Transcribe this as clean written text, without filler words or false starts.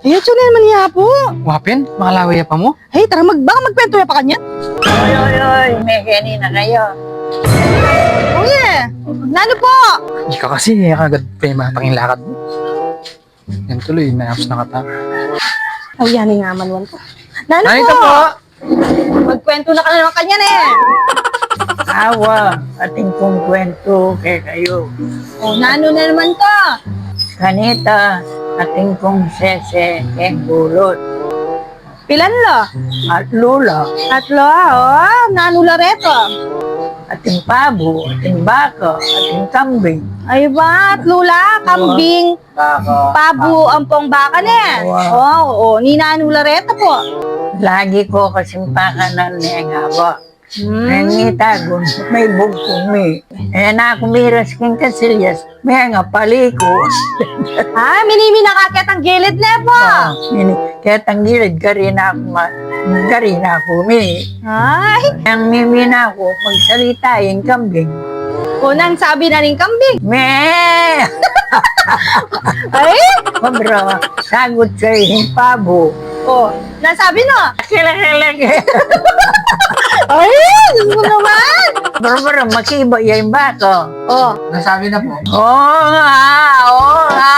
Eh, so na naman niya po. Wapin, makalaway pa mo? Hey, tara, baka magkwento ya pa kanya. Oy, may gani na kayo. Uye, nano po? Ikaw kasi, kagad pa yung mga pangilakad mo. Yan tuloy, naapos na kata. Ay, yan nga man ko. Nano Narito po? po! Magkwento na ka na naman kanya na eh. Awa, ating kong kwento kay kayo. Oh, nano na naman to? Kanita, ating kong sese kay bulot. Pilan lo? At lula, Tatlo, oh. Nano la reto? ating pabo, ating baka, ating kambing. Ay ba, lula, kambing, Baka. pabo, ampong baka na. Wow. Oh, ni nano la reto po. Lagi ko kasimpakanan niya nga ba. May tagon, may bugkong may. Eh na ako miras king kasilyas, may nga paliko. Ah, minimi nakakit ang gilid na po. Kaya tanggilid ka rin ako, may. Ay, Ang mimina ko, magsalita yung kambing. unang sabi na ning kambing. Me! Ay, Pabra, sagot sa yung pabo. oh, nasabi no? Kilakilag. Ay, gusto mo naman. Barbara, makiba yung bako. Oh, Nasabi na po. Oo nga.